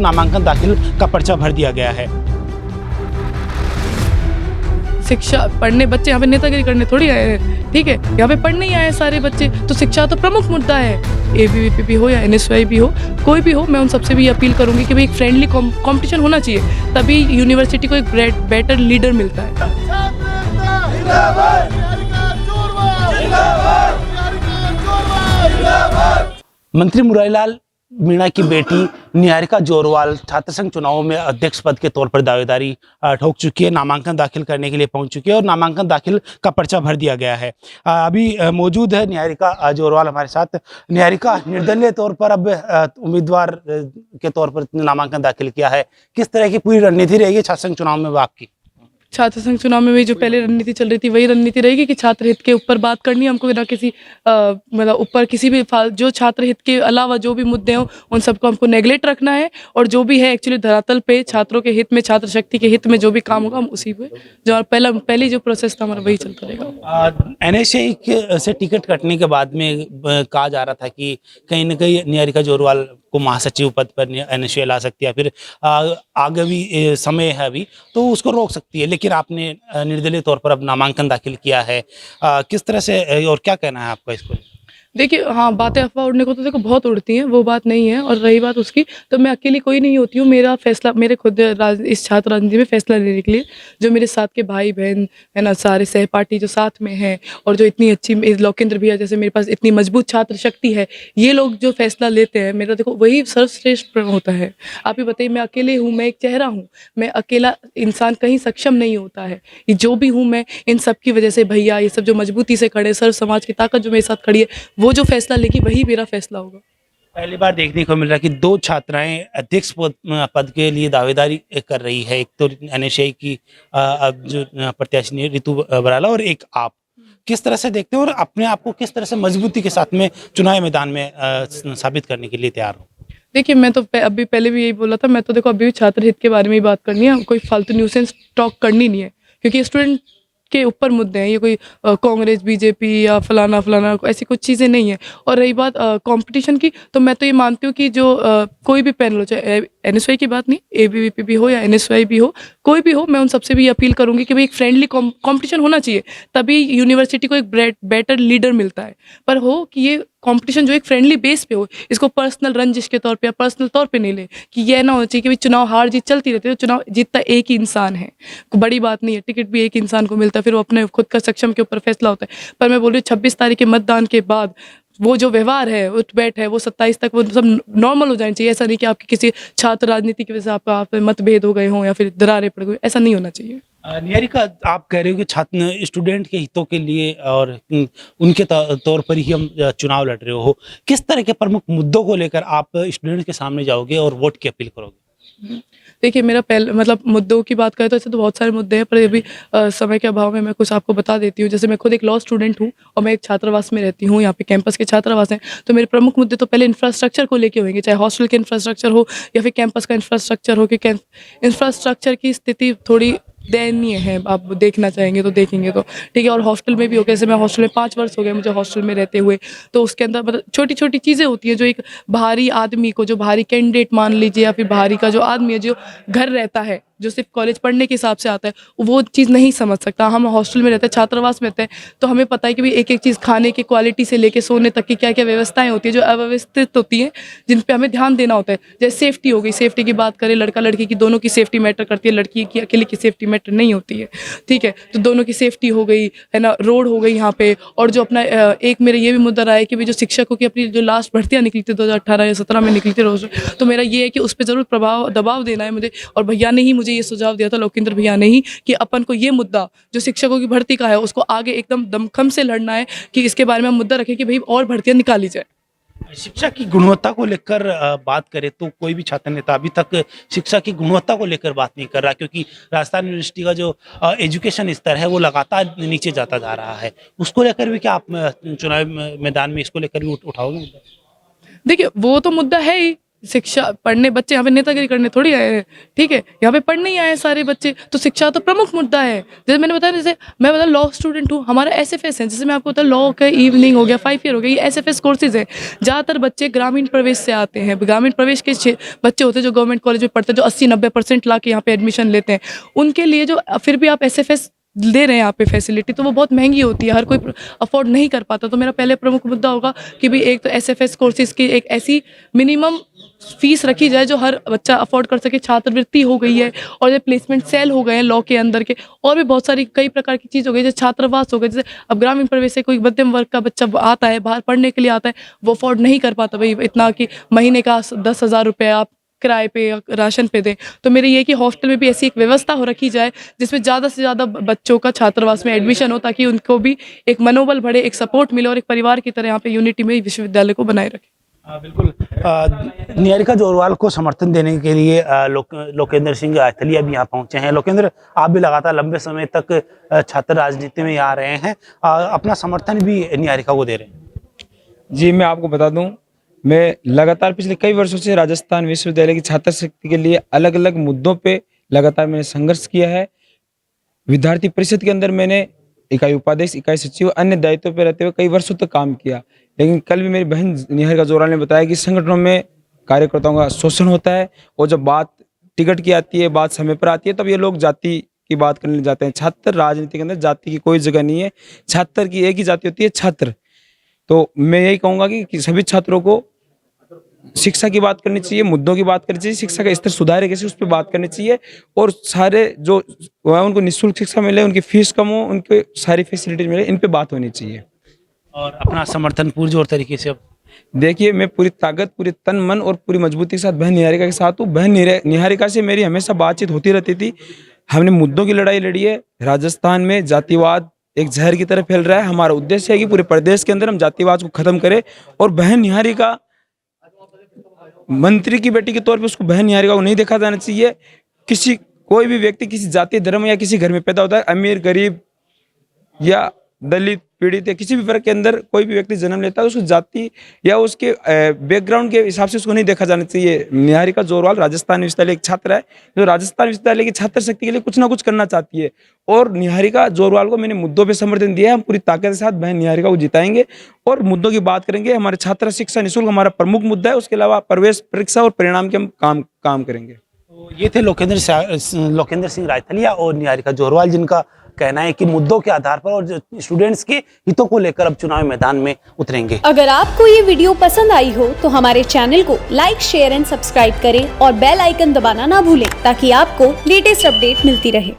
नामांकन दाखिल का पर्चा भर दिया गया है। शिक्षा पढ़ने बच्चे यहाँ पे नेतागिरी करने थोड़ी आए हैं, ठीक है, यहाँ पे पढ़ने ही आए हैं सारे बच्चे। तो शिक्षा तो प्रमुख मुद्दा है, एबीवीपी भी हो या एनएसवाई भी हो, कोई भी हो। मैं उन सबसे भी अपील करूंगी कि भाई एक फ्रेंडली कंपटीशन होना चाहिए, तभी यूनिवर्सिटी को एक बेटर लीडर मिलता है। मंत्री मुरारीलाल मीणा की बेटी निहारिका जोरवाल छात्र संघ चुनावों में अध्यक्ष पद के तौर पर दावेदारी ठोक चुकी है, नामांकन दाखिल करने के लिए पहुंच चुकी है और नामांकन दाखिल का पर्चा भर दिया गया है। अभी मौजूद है निहारिका जोरवाल हमारे साथ। निहारिका, निर्दलीय तौर पर अब उम्मीदवार के तौर पर नामांकन दाखिल किया है, किस तरह की पूरी रणनीति रहेगी छात्र संघ चुनाव में आपकी? छात्र संघ चुनाव में भी जो पहले रणनीति चल रही थी वही रणनीति रहेगी कि छात्र हित के ऊपर बात करनी है हमको, ना किसी मतलब ऊपर किसी भी जो छात्र हित के अलावा जो भी मुद्दे हों उन सबको हमको नेगलेक्ट रखना है, और जो भी है एक्चुअली धरातल पे छात्रों के हित में, छात्र शक्ति के हित में जो भी काम होगा हम उसी पे जो पहले जो प्रोसेस था हमारा वही चलता रहेगा। एनएसए से टिकट कटने के बाद में कहा जा रहा था कि कहीं ना कहीं निहारिका जोरवाल को महासचिव पद पर एनएसए ला सकती है, फिर आगे भी समय है अभी तो उसको रोक सकती है, लेकिन आपने निर्दलीय तौर पर अब नामांकन दाखिल किया है, किस तरह से और क्या कहना है आपका इसको? देखिए, हाँ, बातें अफवाह उड़ने को तो देखो बहुत उड़ती हैं, वो बात नहीं है। और रही बात उसकी, तो मैं अकेली कोई नहीं होती हूँ। मेरा फैसला मेरे खुद इस छात्र राजनीति में फैसला लेने के लिए जो मेरे साथ के भाई बहन है ना, सारे सहपाठी जो साथ में हैं, और जो इतनी अच्छी लोकेंद्र भैया जैसे मेरे पास इतनी मजबूत छात्र शक्ति है, ये लोग जो फैसला लेते हैं मेरा देखो वही सर्वश्रेष्ठ होता है। आप ही बताइए, मैं अकेले हूँ, मैं एक चेहरा हूँ, मैं अकेला इंसान कहीं सक्षम नहीं होता है। ये जो भी हूँ मैं, इन सब की वजह से भैया ये सब जो मजबूती से खड़े, सर्व समाज की ताकत जो मेरे साथ खड़ी है, वो जो फैसला लेगी वही मेरा फैसला होगा। पहली बार देखने को मिल रहा है कि दो छात्राएं अध्यक्ष पद के लिए दावेदारी कर रही है, एक तो एनएसए की जो प्रत्याशी रितु बराला और एक आप। किस तरह से देखते हो और अपने आप को किस तरह से मजबूती के साथ में चुनावी मैदान में साबित करने के लिए तैयार हो? देखिए, मैं तो अभी पहले भी यही बोला था, मैं तो देखो अभी भी छात्र हित के बारे में ही बात करनी है, कोई फालतू न्यूसेंस टॉक करनी नहीं है, क्योंकि स्टूडेंट के ऊपर मुद्दे हैं, ये कोई कांग्रेस बीजेपी या फलाना फलाना ऐसी कुछ चीज़ें नहीं है। और रही बात कंपटीशन की, तो मैं तो ये मानती हूँ कि जो कोई भी पैनल हो, चाहे एनएसवाई की बात नहीं, एबीवीपी भी हो या एनएसवाई भी हो, कोई भी हो, मैं उन सबसे भी अपील करूंगी कि भाई एक फ्रेंडली कंपटीशन होना चाहिए, तभी यूनिवर्सिटी को एक बेटर लीडर मिलता है। पर हो कि ये कंपटीशन जो एक फ्रेंडली बेस पे हो, इसको पर्सनल रंजिश के तौर पे या पर्सनल तौर पे नहीं ले, कि ये ना होना चाहिए कि भाई चुनाव हार जीत चलती रहती है, तो चुनाव जीतता एक ही इंसान है, बड़ी बात नहीं है, टिकट भी एक इंसान को मिलता है, फिर वो अपने खुद का सक्षम के ऊपर फैसला होता है। पर मैं बोल रही हूँ 26 तारीख के मतदान के बाद वो जो व्यवहार है, उठ बैठ है, वो 27 तक वो सब नॉर्मल हो जाना चाहिए। ऐसा नहीं कि आपकी किसी छात्र राजनीति की वजह से आप मतभेद हो गए हों या फिर दरारें पड़ गई, ऐसा नहीं होना चाहिए। निहारिका, आप कह रहे हो कि छात्र स्टूडेंट के हितों के लिए और उनके तौर पर ही हम चुनाव लड़ रहे हो, किस तरह के प्रमुख मुद्दों को लेकर आप स्टूडेंट के सामने जाओगे और वोट की अपील करोगे? देखिए, मेरा मतलब मुद्दों की बात करें तो ऐसे तो बहुत सारे मुद्दे हैं, पर अभी समय के अभाव में मैं कुछ आपको बता देती हूँ। जैसे मैं खुद एक लॉ स्टूडेंट हूँ और मैं एक छात्रावास में रहती हूँ, यहाँ पे कैंपस के छात्रावास हैं, तो मेरे प्रमुख मुद्दे तो पहले इंफ्रास्ट्रक्चर को लेके होंगे, चाहे हॉस्टल के इंफ्रास्ट्रक्चर हो या फिर कैंपस का इंफ्रास्ट्रक्चर हो, कि इंफ्रास्ट्रक्चर की स्थिति थोड़ी दयनीय है, आप देखना चाहेंगे तो देखेंगे तो, ठीक है। और हॉस्टल में भी हो, जैसे मैं हॉस्टल में 5 वर्ष हो गए मुझे हॉस्टल में रहते हुए, तो उसके अंदर मतलब छोटी छोटी चीज़ें होती हैं जो एक बाहरी आदमी को, जो बाहरी कैंडिडेट मान लीजिए या फिर बाहरी का जो आदमी है जो घर रहता है, जो सिर्फ कॉलेज पढ़ने के हिसाब से आता है, वो चीज़ नहीं समझ सकता। हम हॉस्टल में रहते हैं, छात्रावास में रहते हैं, तो हमें पता है कि भाई एक एक चीज़ खाने की क्वालिटी से लेके सोने तक की क्या क्या व्यवस्थाएं होती है जो अव्यवस्थित होती हैं, जिन पे हमें ध्यान देना होता है। जैसे सेफ्टी हो गई, सेफ्टी की बात करें, लड़का लड़की की दोनों की सेफ्टी मैटर करती है, लड़की की अकेले की सेफ्टी मैटर नहीं होती है, ठीक है। तो दोनों की सेफ्टी हो गई है ना, रोड हो गई यहाँ पे। और जो अपना एक मेरा ये भी मुद्दा रहा है कि भाई जो शिक्षकों की अपनी जो लास्ट भर्तियाँ निकली थी 2018 या 17 में निकली थी रोज, तो मेरा ये है कि उस पर जरूर दबाव देना है मुझे। और भैया ने ही मुझे ये सुझाव दिया था, लोकेंद्र भैया ने ही, कि अपन को ये मुद्दा जो शिक्षकों की भर्ती का है उसको आगे एकदम दमखम से लड़ना है, कि इसके बारे में हम मुद्दा रखें कि भाई और भर्तियां निकाली जाए। शिक्षा की गुणवत्ता को लेकर बात करें तो कोई भी छात्र नेता अभी तक शिक्षा की गुणवत्ता को लेकर बात नहीं कर रहा, क्योंकि राजस्थान यूनिवर्सिटी का जो एजुकेशन स्तर है वो लगातार नीचे जाता जा रहा है। उसको लेकर भी क्या आप चुनावी मैदान में इसको लेकर भी उठाओगे? देखिए, वो तो मुद्दा है ही, शिक्षा पढ़ने बच्चे यहाँ पे नेतागिरी करने थोड़ी आए हैं, ठीक है, यहाँ पे पढ़ने ही आए हैं सारे बच्चे। तो शिक्षा तो प्रमुख मुद्दा है। जैसे मैंने बताया, जैसे मैं बता लॉ स्टूडेंट हूँ, हमारा एसएफएस है, जैसे मैं आपको बता लॉ का इवनिंग हो गया, 5 ईयर हो गया, ये एसएफएस कोर्सेज है। ज़्यादातर बच्चे ग्रामीण प्रवेश से आते हैं, ग्रामीण प्रवेश के बच्चे होते हैं जो गवर्नमेंट कॉलेज में पढ़ते हैं, जो 80-90% ला के यहाँ पे एडमिशन लेते हैं। उनके लिए जो फिर भी आप एसएफएस दे रहे हैं यहाँ पे फैसिलिटी, तो वो बहुत महंगी होती है, हर कोई अफोर्ड नहीं कर पाता। तो मेरा पहले प्रमुख मुद्दा होगा कि भाई एक तो एसएफएस कोर्सेज की एक ऐसी मिनिमम फीस रखी जाए जो हर बच्चा अफोर्ड कर सके। छात्रवृत्ति हो गई है, और ये प्लेसमेंट सेल हो गए हैं लॉ के अंदर के, और भी बहुत सारी कई प्रकार की चीज़ हो गई, जैसे छात्रावास हो गए। जैसे अब ग्रामीण प्रवेश से कोई मध्यम वर्ग का बच्चा आता है, बाहर पढ़ने के लिए आता है, वो अफोर्ड नहीं कर पाता भाई इतना कि महीने का 10,000 रुपये आप किराए पे या राशन पे दें। तो मेरे ये कि हॉस्टल में भी ऐसी एक व्यवस्था हो रखी जाए जिसमें ज़्यादा से ज़्यादा बच्चों का छात्रावास में एडमिशन हो, ताकि उनको भी एक मनोबल बढ़े, एक सपोर्ट मिले, और एक परिवार की तरह यहाँ पे यूनिटी में विश्वविद्यालय को बनाए रखें। बिल्कुल। निहारिका जोरवाल को समर्थन देने के लिए लोकेंद्र सिंह रायथलिया भी यहाँ पहुंचे हैं। लोकेंद्र, आप भी लगातार लंबे समय तक छात्र राजनीति में आ रहे हैं, अपना समर्थन भी निहारिका को दे रहे हैं। जी, मैं आपको बता दूं, मैं लगातार पिछले कई वर्षों से राजस्थान विश्वविद्यालय की छात्र शक्ति के लिए अलग अलग मुद्दों पे लगातार मैंने संघर्ष किया है। विद्यार्थी परिषद के अंदर मैंने इकाई उपाध्यक्ष, इकाई सचिव, अन्य दायित्वों पर रहते हुए कई वर्षों तक काम किया। लेकिन कल भी मेरी बहन निहारिका जोरवाल ने बताया कि संगठनों में कार्यकर्ताओं का शोषण होता है, और जब बात टिकट की आती है, बात समय पर आती है, तब ये लोग जाति की बात करने जाते हैं। छात्र राजनीति के अंदर जाति की कोई जगह नहीं है। छात्र की एक ही जाति होती है, छात्र। तो मैं यही कहूँगा कि सभी छात्रों को शिक्षा की बात करनी चाहिए, मुद्दों की बात करनी चाहिए, शिक्षा का स्तर सुधारे कैसे उस पर बात करनी चाहिए, और सारे जो उनको निःशुल्क शिक्षा मिले, उनकी फीस कम हो, उनके सारी फैसिलिटीज मिले, इन पे बात होनी चाहिए। और अपना समर्थन पुरजोर तरीके से अब देखिए, मैं पूरी ताकत, पूरी तन मन और पूरी मजबूती के साथ बहन निहारिका के साथ हूँ। बहन निहारिका से मेरी हमेशा बातचीत होती रहती थी। हमने मुद्दों की लड़ाई लड़ी है। राजस्थान में जातिवाद एक जहर की तरह फैल रहा है। हमारा उद्देश्य है कि पूरे प्रदेश के अंदर हम जातिवाद को खत्म करें, और बहन निहारिका मंत्री की बेटी के तौर पे उसको बहन निहारिका को नहीं देखा जाना चाहिए। कोई भी व्यक्ति किसी जाति, धर्म या किसी घर में पैदा होता है, अमीर, गरीब या दलित, पीड़ित या किसी भी वर्ग के अंदर कोई भी व्यक्ति जन्म लेता है, उसको जाति या उसके बैकग्राउंड के हिसाब से उसको नहीं देखा जाना चाहिए। निहारिका जोरवाल राजस्थान विश्वविद्यालय एक छात्र है, जो राजस्थान विश्वविद्यालय की छात्र शक्ति के लिए कुछ ना कुछ करना चाहती है, और निहारिका जोरवाल को मैंने मुद्दों पे समर्थन दिया है। हम पूरी ताकत के साथ बहन निहारिका को जिताएंगे और मुद्दों की बात करेंगे। हमारे छात्र शिक्षा निःशुल्क हमारा प्रमुख मुद्दा है। उसके अलावा प्रवेश परीक्षा और परिणाम के हम काम करेंगे। तो ये थे लोकेंद्र सिंह रायथलिया और निहारिका जोरवाल, जिनका कहना है कि मुद्दों के आधार पर और स्टूडेंट्स के हितों को लेकर अब चुनावी मैदान में उतरेंगे। अगर आपको ये वीडियो पसंद आई हो तो हमारे चैनल को लाइक, शेयर एंड सब्सक्राइब करें, और बेल आइकन दबाना ना भूलें, ताकि आपको लेटेस्ट अपडेट मिलती रहे।